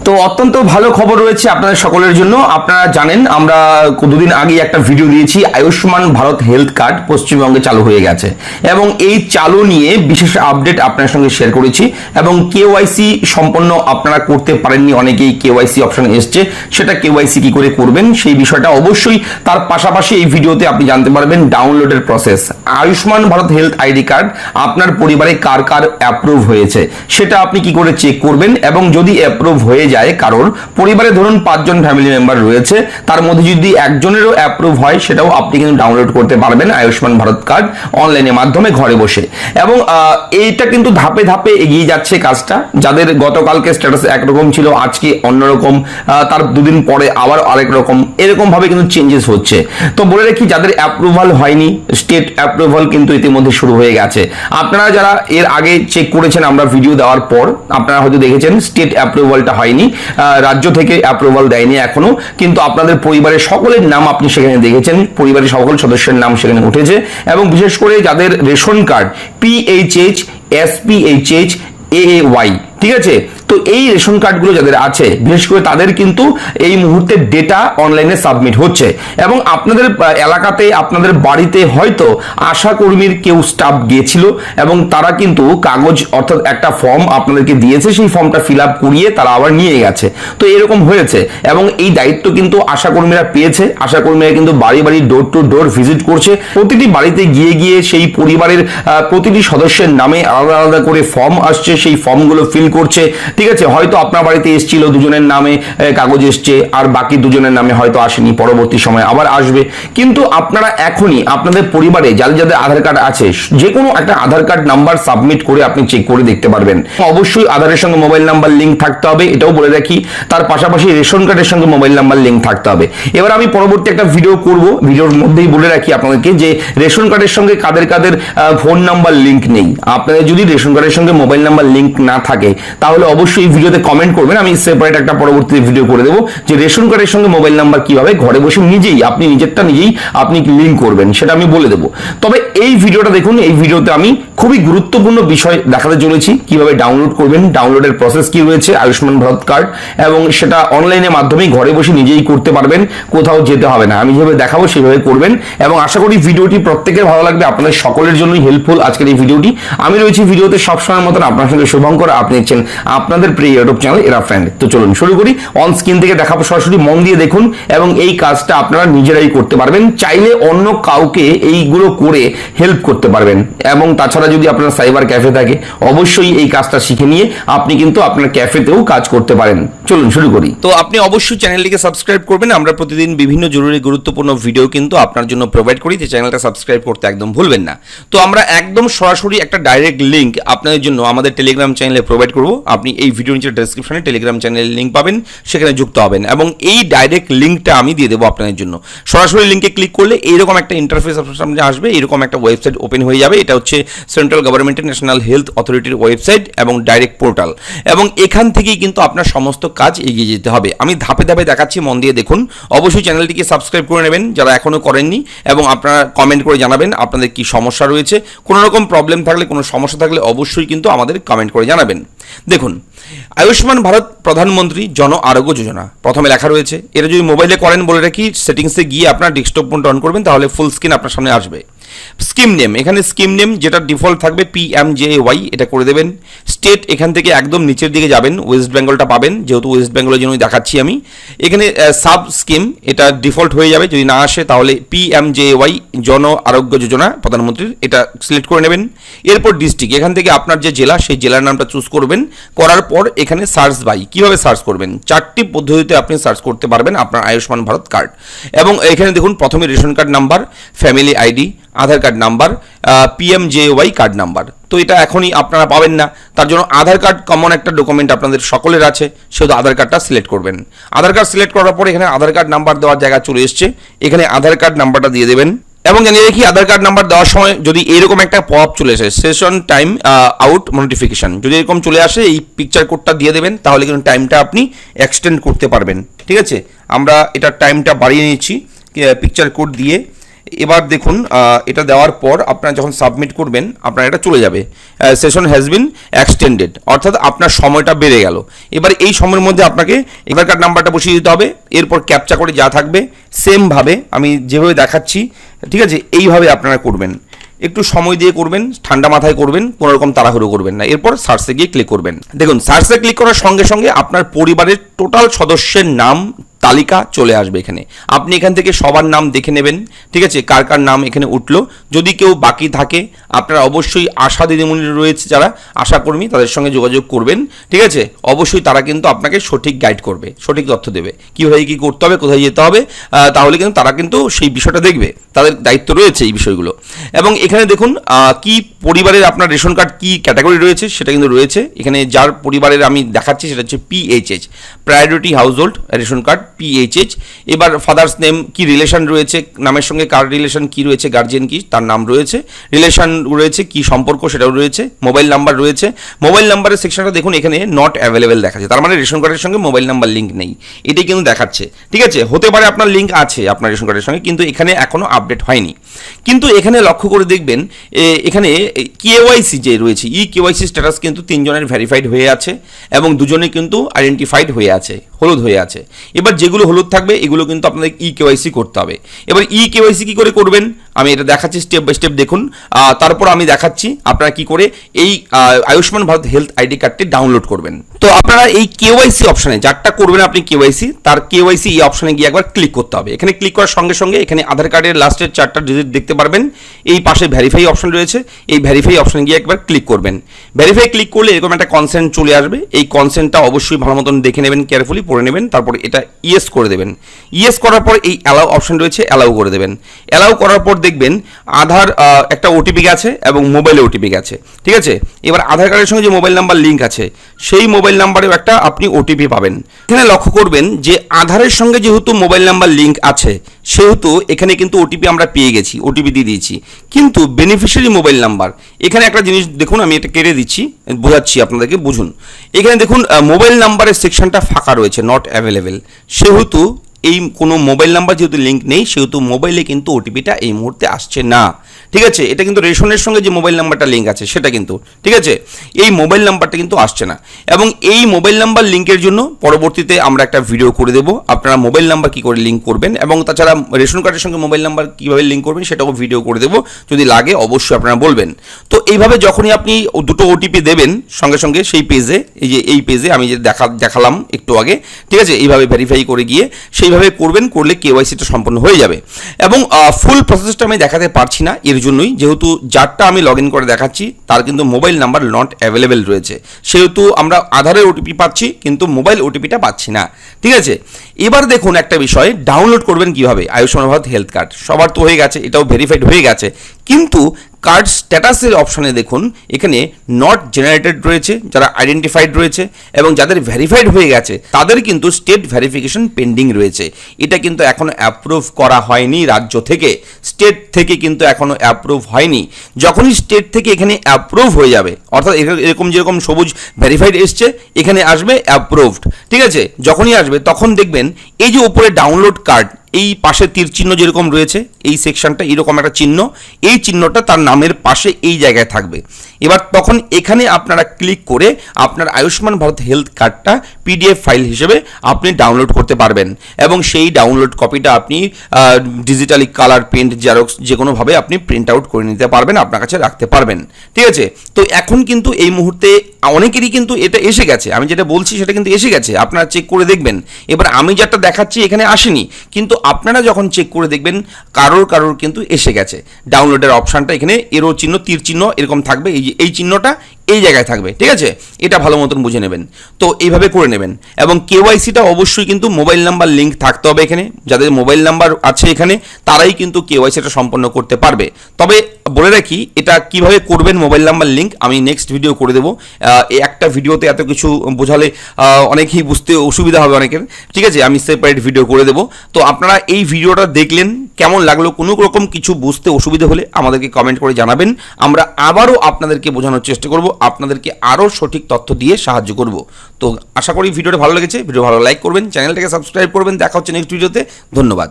তো অত্যন্ত ভালো খবর রয়েছে আপনাদের সকলের জন্য। আপনারা জানেন আমরা দুদিন আগে একটা ভিডিও দিয়েছি, আয়ুষ্মান ভারত হেলথ কার্ড পশ্চিমবঙ্গে চালু হয়ে গেছে এবং এই চালু নিয়ে বিশেষ আপডেট আপনার সঙ্গে শেয়ার করেছি এবং কেওয়াইসি সম্পন্ন আপনারা করতে পারেননি, অনেকেই কেওয়াইসি অপশন এসছে, সেটা কেওয়াইসি কি করে করবেন সেই বিষয়টা অবশ্যই। তার পাশাপাশি এই ভিডিওতে আপনি জানতে পারবেন ডাউনলোডের process, Ayushman Bharat health ID card আপনার পরিবারে কার কার অ্যাপ্রুভ হয়েছে সেটা আপনি কি করে চেক করবেন, এবং যদি অ্যাপ্রুভ হয়ে যায় কারোর পরিবারে, ধরুন 5 জন ফ্যামিলি মেম্বার রয়েছে, তার মধ্যে যদি একজনেরও অ্যাপ্রুভ হয় সেটাও আপনি কিন্তু ডাউনলোড করতে পারবেন আয়ুষ্মান ভারত কার্ড অনলাইনের মাধ্যমে ঘরে বসে। এবং এইটা কিন্তু ধাপে ধাপে এগিয়ে যাচ্ছে কাজটা। যাদের গতকালকে স্ট্যাটাস একরকম ছিল, আজকে অন্যরকম, তার দুদিন পরে আবার আরেক রকম, এরকম ভাবে কিন্তু চেঞ্জেস হচ্ছে। তো বলে রাখি, যাদের অ্যাপ্রুভাল হয়নি, স্টেট অ্যাপ্রুভাল কিন্তু ইতিমধ্যে শুরু হয়ে গেছে। আপনারা যারা এর আগে চেক করেছেন আমরা ভিডিও দেওয়ার পর, আপনারা হয়তো দেখেছেন স্টেট অ্যাপ্রুভালটা হয়নি, রাজ্য থেকে অ্যাপ্রুভাল দেয়নি এখনো, কিন্তু আপনাদের পরিবারের সকলের নাম আপনি সেখানে দেখেছেন, পরিবারের সকল সদস্যের নাম সেখানে উঠেছে। এবং বিশেষ করে যাদের ration card PHH, SPHH, AAY, ঠিক আছে, তো এই রেশন কার্ডগুলো যাদের আছে বিশেষ করে তাদের কিন্তু এই মুহূর্তে ডেটা অনলাইনে সাবমিট হচ্ছে। এবং আপনাদের এলাকাতে, আপনাদের বাড়িতে হয়তো আশা কর্মীর কেউ স্টাফ গিয়েছিল এবং তারা কিন্তু কাগজ অর্থাৎ একটা ফর্ম আপনাদেরকে দিয়েছে, সেই ফর্মটা ফিল আপ করিয়ে তারা আবার নিয়ে গেছে। তো এরকম হয়েছে এবং এই দায়িত্ব কিন্তু আশা কর্মীরা পেয়েছে। আশা কর্মীরা কিন্তু বাড়ি বাড়ি ডোর টু ডোর ভিজিট করছে, প্রতিটি বাড়িতে গিয়ে গিয়ে সেই পরিবারের প্রতিটি সদস্যের নামে আলাদা আলাদা করে ফর্ম আসছে, সেই ফর্মগুলো ফিল করছে। ঠিক আছে, হয়তো আপনার বাড়িতে এসেছিল, দুজনের নামে কাগজ এসছে, আর বাকি দুজনের নামে হয়তো আসেনি, পরবর্তী সময় আবার আসবে। কিন্তু আপনারা এখনই আপনাদের পরিবারে যাদের যাদের আধার কার্ড আছে, যে কোনো একটা আধার কার্ড নাম্বার সাবমিট করে আপনি চেক করে দেখতে পারবেন। অবশ্যই আধারের সঙ্গে মোবাইল নাম্বার লিঙ্ক থাকতে হবে, এটাও বলে রাখি। তার পাশাপাশি রেশন কার্ডের সঙ্গে মোবাইল নাম্বার লিঙ্ক থাকতে হবে। এবার আমি পরবর্তী একটা ভিডিও করব, ভিডিওর মধ্যেই বলে রাখি আপনাদেরকে যে রেশন কার্ডের সঙ্গে কাদের কাদের ফোন নাম্বার লিঙ্ক নেই। আপনাদের যদি রেশন কার্ডের সঙ্গে মোবাইল নাম্বার লিঙ্ক না থাকে তাহলে অবশ্যই ভিডিওতে কমেন্ট করবেন, আমি সেপারেট একটা পরবর্তী ভিডিও করে দেবো যে রেশন কার্ডের সঙ্গে মোবাইল নাম্বার কিভাবে ঘরে বসে নিজেই আপনি নিজেরটা নিজেই আপনি লিঙ্ক করবেন সেটা আমি বলে দেবো। তবে এই ভিডিওটা দেখুন, এই ভিডিওতে আমি খুবই গুরুত্বপূর্ণ বিষয় দেখাতে চলেছি, কিভাবে ডাউনলোড করবেন, ডাউনলোডের প্রসেস কি রয়েছে আয়ুষ্মান ভারত কার্ড, এবং সেটা অনলাইনের মাধ্যমেই ঘরে বসে নিজেই করতে পারবেন, কোথাও যেতে হবে না। আমি যেভাবে দেখাবো সেভাবে করবেন এবং আশা করি ভিডিওটি প্রত্যেকের ভালো লাগবে, আপনাদের সকলের জন্যই হেল্পফুল আজকের এই ভিডিওটি। আমি রয়েছি ভিডিওতে সবসময় মতন আপনার সঙ্গে শুভঙ্কর, আপনি দেখছেন আপনাদের প্রিয় ইউটিউব চ্যানেল এরা ফ্রেন্ড। তো চলুন শুরু করি। অন স্ক্রিন থেকে দেখাবো, সরাসরি মন দিয়ে দেখুন এবং এই কাজটা আপনারা নিজেরাই করতে পারবেন, চাইলে অন্য কাউকে এইগুলো করে হেল্প করতে পারবেন। এবং তাছাড়া যদি আপনার সাইবার ক্যাফে থাকে অবশ্যই এই কাজটা শিখে নিয়ে আপনি কিন্তু আপনার ক্যাফেতেও কাজ করতে পারেন। চলুন শুরু করি। তো আপনি অবশ্যই চ্যানেলটিকে সাবস্ক্রাইব করবেন, আমরা প্রতিদিন বিভিন্ন জরুরি গুরুত্বপূর্ণ ভিডিও কিন্তু আপনার জন্য প্রোভাইড করি, যে চ্যানেলটা সাবস্ক্রাইব করতে একদম ভুলবেন না। তো আমরা একদম সরাসরি একটা ডাইরেক্ট লিঙ্ক আপনাদের জন্য আমাদের টেলিগ্রাম চ্যানেলে প্রোভাইড করব। আপনি এই ভিডিও নিচে ডেসক্রিপশনে টেলিগ্রাম চ্যানেলের লিঙ্ক পাবেন, সেখানে যুক্ত হবেন এবং এই ডাইরেক্ট লিঙ্কটা আমি দিয়ে দেবো আপনাদের জন্য। সরাসরি লিঙ্কে ক্লিক করলে এইরকম একটা ইন্টারফেস আপনার সামনে আসবে, এরকম একটা ওয়েবসাইট ওপেন হয়ে যাবে। এটা হচ্ছে সেন্ট্রাল গভর্নমেন্টের ন্যাশনাল হেলথ অথরিটির ওয়েবসাইট এবং ডাইরেক্ট পোর্টাল, এবং এখান থেকেই কিন্তু আপনার সমস্ত কাজ এগিয়ে যেতে হবে। আমি ধাপে ধাপে দেখাচ্ছি, মন দিয়ে দেখুন। অবশ্যই চ্যানেলটিকে সাবস্ক্রাইব করে নেবেন যারা এখনও করেননি, এবং আপনারা কমেন্ট করে জানাবেন আপনাদের কি সমস্যা রয়েছে। কোনো রকম প্রবলেম থাকলে, কোনো সমস্যা থাকলে অবশ্যই কিন্তু আমাদের কমেন্ট করে জানাবেন। দেখুন, আয়ুষ্মান ভারত প্রধানমন্ত্রী জন আরোগ্য যোজনা প্রথমে লেখা রয়েছে। এটা যদি মোবাইলে করেন বলে রাখি, সেটিংসে গিয়ে আপনার ডেস্কটপ ফোনটা অন করবেন, তাহলে ফুল স্ক্রিন আপনার সামনে আসবে। স্কিম নেম, এখানে স্কিম নেম যেটা ডিফল্ট থাকবে PMJAY, এটা করে দেবেন। স্টেট এখান থেকে একদম নিচের দিকে যাবেন, ওয়েস্ট বেঙ্গলটা পাবেন, যেহেতু ওয়েস্ট বেঙ্গলের জন্যই দেখাচ্ছি আমি। এখানে সাব স্কিম এটা ডিফল্ট হয়ে যাবে, যদি না আসে তাহলে PMJAY জন আরোগ্য যোজনা প্রধানমন্ত্রীর, এটা সিলেক্ট করে নেবেন। এরপর ডিস্ট্রিক্ট, এখান থেকে আপনার যে জেলা সেই জেলার নামটা চুজ করবেন। করার পর এখানে সার্চ বাই, কিভাবে সার্চ করবেন, 4টি পদ্ধতিতে আপনি সার্চ করতে পারবেন আপনার আয়ুষ্মান ভারত কার্ড। এবং এখানে দেখুন, প্রথমে ration card number, family ID, Aadhaar card number, PMJAY card number. তো এটা এখনই আপনারা পাবেন না, তার জন্য আধার কার্ড কমন একটা ডকুমেন্ট আপনাদের সকলের আছে, সেহেতু আধার কার্ডটা সিলেক্ট করবেন। আধার কার্ড সিলেক্ট করার পর এখানে আধার কার্ড নাম্বার দেওয়ার জায়গা চলে এসছে, এখানে আধার কার্ড নাম্বারটা দিয়ে দেবেন। এবং জানিয়ে রাখি, আধার কার্ড নাম্বার দেওয়ার সময় যদি এরকম একটা পপ চলে আসে, সেশন টাইম আউট নোটিফিকেশন, যদি এরকম চলে আসে এই পিকচার কোডটা দিয়ে দেবেন, তাহলে কিন্তু টাইমটা আপনি এক্সটেন্ড করতে পারবেন। ঠিক আছে, আমরা এটা টাইমটা বাড়িয়ে নিচ্ছি পিকচার কোড দিয়ে। এবার দেখুন এটা দেওয়ার পর আপনারা যখন সাবমিট করবেন আপনার এটা চলে যাবে সেশন হ্যাজ বিন এক্সটেন্ডেড, অর্থাৎ আপনার সময়টা বেড়ে গেল। এবার এই সময়ের মধ্যে আপনাকে আধার কার্ড নাম্বারটা বসিয়ে দিতে হবে, এরপর ক্যাপচা করে যা থাকবে সেমভাবে আমি যেভাবে দেখাচ্ছি, ঠিক আছে, এইভাবে আপনারা করবেন। একটু সময় দিয়ে করবেন, ঠান্ডা মাথায় করবেন, কোনো রকম তাড়াহুড়ো করবেন না। এরপর সার্চে গিয়ে ক্লিক করবেন। দেখুন সার্চে ক্লিক করার সঙ্গে সঙ্গে আপনার পরিবারের টোটাল সদস্যের নাম তালিকা চলে আসবে এখানে। আপনি এখান থেকে সবার নাম দেখে নেবেন, ঠিক আছে, কার কার নাম এখানে উঠলো। যদি কেউ বাকি থাকে আপনারা অবশ্যই আশা দিদিমণি রয়েছে যারা আশাকর্মী, তাদের সঙ্গে যোগাযোগ করবেন, ঠিক আছে। অবশ্যই তারা কিন্তু আপনাকে সঠিক গাইড করবে, সঠিক তথ্য দেবে, কীভাবে কী করতে হবে, কোথায় যেতে হবে, তাহলে কিন্তু তারা কিন্তু সেই বিষয়টা দেখবে, তাদের দায়িত্ব রয়েছে এই বিষয়গুলো। এবং এখানে দেখুন কি পরিবারের আপনার রেশন কার্ড কি ক্যাটাগরি রয়েছে সেটা কিন্তু রয়েছে এখানে। যার পরিবারের আমি দেখাচ্ছি সেটা হচ্ছে PHH, priority house hold ration card PHH। এবার ফাদার্স নেম কি রিলেশন রয়েছে, নামের সঙ্গে কার রিলেশন কি রয়েছে, গার্জিয়ান কি তার নাম রয়েছে, রিলেশন রয়েছে কি সম্পর্ক সেটাও রয়েছে, মোবাইল নাম্বার রয়েছে। মোবাইল নাম্বারের সেকশনটা দেখুন এখানে নট অ্যাভেলেবেল দেখাচ্ছে, তার মানে রেশন কার্ডের সঙ্গে মোবাইল নাম্বার লিঙ্ক নেই, এটাই কিন্তু দেখাচ্ছে, ঠিক আছে। হতে পারে আপনার লিঙ্ক আছে আপনার রেশন কার্ডের সঙ্গে, কিন্তু এখানে এখনও আপডেট হয়নি। কিন্তু এখানে লক্ষ্য করে দেখবেন এখানে KYC যে রয়েছে KYC স্ট্যাটাস কিন্তু 3 জনের ভেরিফাইড হয়ে আছে এবং 2 জনে কিন্তু আইডেন্টিফাইড হয়ে আছে, হলুদ হয়ে আছে। এবার যেগুলো হলুদ থাকবে এগুলো কিন্তু আপনাদের KYC করতে হবে। এবার KYC কি করে করবেন আমি এটা দেখাচ্ছি স্টেপ বাই স্টেপ, দেখুন। তারপর আমি দেখাচ্ছি আপনারা কি করে এই আয়ুষ্মান ভারত হেলথ আইডি কার্ডটি ডাউনলোড করবেন। তো আপনারা এই KYC অপশানে যারটা করবেন আপনি KYC, তার KYC এই অপশানে গিয়ে একবার ক্লিক করতে হবে। এখানে ক্লিক করার সঙ্গে সঙ্গে এখানে আধার কার্ডের লাস্টের 4টা ডিজিট দেখতে পারবেন। এই পাশে ভেরিফাই অপশন রয়েছে, এই ভেরিফাই অপশানে গিয়ে একবার ক্লিক করবেন। ভেরিফাই ক্লিক করলে এরকম একটা কনসেন্ট চলে আসবে। এই কনসেন্টটা অবশ্যই ভালো মতন দেখে নেবেন, কেয়ারফুলি পড়ে নেবেন, তারপর এটা ইয়েস করে দেবেন। ইয়েস করার পর এই অ্যালাউ অপশন রয়েছে, অ্যালাউ করে দেবেন। অ্যালাউ করার পর দেখবেন আধার একটা ওটিপি গেছে এবং মোবাইলে ওটিপি গেছে, ঠিক আছে। এবার আধার কার্ডের সঙ্গে যে মোবাইল নাম্বার লিঙ্ক আছে সেই মোবাইল নাম্বারেও একটা আপনি ওটিপি পাবেন। এখানে লক্ষ্য করবেন যে আধারের সঙ্গে যেহেতু মোবাইল নাম্বার লিঙ্ক আছে সেহেতু এখানে কিন্তু ওটিপি আমরা পেয়ে গেছি, ওটিপি দিয়ে দিয়েছি। কিন্তু বেনিফিশিয়ারি মোবাইল নাম্বার, এখানে একটা জিনিস দেখুন, আমি এটা কেটে দিচ্ছি, বোঝাচ্ছি আপনাদেরকে, বুঝুন। এখানে দেখুন মোবাইল নাম্বারের সেকশনটা ফাঁকা রয়েছে, নট অ্যাভেলেবেল। সেহেতু এই কোনো মোবাইল নাম্বার যেহেতু লিঙ্ক নেই সেহেতু মোবাইলে কিন্তু ওটিপিটা এই মুহূর্তে আসছে না, ঠিক আছে। এটা কিন্তু রেশনের সঙ্গে যে মোবাইল নাম্বারটা লিঙ্ক আছে সেটা কিন্তু, ঠিক আছে, এই মোবাইল নাম্বারটা কিন্তু আসছে না। এবং এই মোবাইল নাম্বার লিঙ্কের জন্য পরবর্তীতে আমরা একটা ভিডিও করে দেবো, আপনারা মোবাইল নাম্বার কী করে লিঙ্ক করবেন এবং তাছাড়া রেশন কার্ডের সঙ্গে মোবাইল নাম্বার কীভাবে লিঙ্ক করবেন সেটাও ভিডিও করে দেবো, যদি লাগে অবশ্যই আপনারা বলবেন। তো এইভাবে যখনই আপনি দুটো ওটিপি দেবেন সঙ্গে সঙ্গে সেই পেজে, এই পেজে আমি যে দেখালাম একটু আগে, ঠিক আছে, এইভাবে ভেরিফাই করে গিয়ে সেইভাবে করবেন, করলে KYCটা সম্পন্ন হয়ে যাবে। এবং ফুল প্রসেসটা আমি দেখাতে পারছি না এর জন্যই, যেহেতু যারটা আমি লগ ইন করে দেখাচ্ছি তার কিন্তু মোবাইল নাম্বার নট অ্যাভেলেবেল রয়েছে, সেহেতু আমরা আধারের ওটিপি পাচ্ছি কিন্তু মোবাইল ওটিপিটা পাচ্ছি না, ঠিক আছে। এবার দেখুন একটা বিষয়, ডাউনলোড করবেন কিভাবে আয়ুষ্মান ভারত হেলথ কার্ড। সবার তো হয়ে গেছে, এটাও ভেরিফাইড হয়ে গেছে, কিন্তু কার্ড স্ট্যাটাসের অপশানে দেখুন এখানে নট জেনারেটেড রয়েছে, যারা আইডেন্টিফাইড রয়েছে, এবং যাদের ভেরিফাইড হয়ে গেছে তাদের কিন্তু স্টেট ভেরিফিকেশন পেন্ডিং রয়েছে। এটা কিন্তু এখনও অ্যাপ্রুভ করা হয়নি রাজ্য থেকে, স্টেট থেকে কিন্তু এখনও অ্যাপ্রুভ হয়নি। যখনই স্টেট থেকে এখানে অ্যাপ্রুভ হয়ে যাবে, অর্থাৎ এরকম যেরকম সবুজ ভেরিফাইড এসছে এখানে আসবে অ্যাপ্রুভড, ঠিক আছে। যখনই আসবে তখন দেখবেন এই যে উপরে ডাউনলোড কার্ড, এই পাশে তীর চিহ্ন যেরকম রয়েছে এই সেকশনটা এরকম একটা চিহ্ন, এই চিহ্নটা তার নামের পাশে এই জায়গায় থাকবে। এবার তখন এখানে আপনারা ক্লিক করে আপনার আয়ুষ্মান ভারত হেলথ কার্ডটা PDF ফাইল হিসেবে আপনি ডাউনলোড করতে পারবেন এবং সেই ডাউনলোড কপিটা আপনি ডিজিটালি কালার প্রিন্ট জেরক্স যে কোনোভাবে আপনি প্রিন্ট আউট করে নিতে পারবেন, আপনার কাছে রাখতে পারবেন, ঠিক আছে। তো এখন কিন্তু এই মুহূর্তে অনেকেরই কিন্তু এটা এসে গেছে, আমি যেটা বলছি সেটা কিন্তু এসে গেছে, আপনারা চেক করে দেখবেন। এবার আমি যেটা দেখাচ্ছি এখানে আসেনি, কিন্তু আপনারা যখন চেক করে দেখবেন কারোর কিন্তু এসে গেছে। ডাউনলোডের অপশানটা এখানে এরো চিহ্ন, তীর চিহ্ন এরকম থাকবে, এই চিহ্নটা এই জায়গায় থাকবে, ঠিক আছে। এটা ভালো মতন বুঝে নেবেন, তো এইভাবে করে নেবেন। এবং KYCটা অবশ্যই কিন্তু মোবাইল নাম্বার লিঙ্ক থাকতে হবে এখানে, যাদের মোবাইল নাম্বার আছে এখানে তারাই কিন্তু KYCটা সম্পন্ন করতে পারবে। তবে বলে রাখি এটা কিভাবে করবেন মোবাইল নাম্বার লিঙ্ক আমি নেক্সট ভিডিও করে দেবো। একটা ভিডিওতে এত কিছু বোঝালে অনেকেই বুঝতে অসুবিধা হবে অনেকের, ঠিক আছে, আমি সেপারেট ভিডিও করে দেবো। তো আপনারা এই ভিডিওটা দেখলেন, কেমন লাগলো, কোনো রকম কিছু বুঝতে অসুবিধা হলে আমাদেরকে কমেন্ট করে জানাবেন, আমরা আবারও আপনাদেরকে বোঝানোর চেষ্টা করব, আপনাদেরকে আরও সঠিক তথ্য দিয়ে সাহায্য করব। তো আশা করি ভিডিওটা ভালো লেগেছে, ভিডিও ভালো লাইক করবেন, চ্যানেলটাকে সাবস্ক্রাইব করবেন। দেখা হচ্ছে নেক্সট ভিডিওতে, ধন্যবাদ।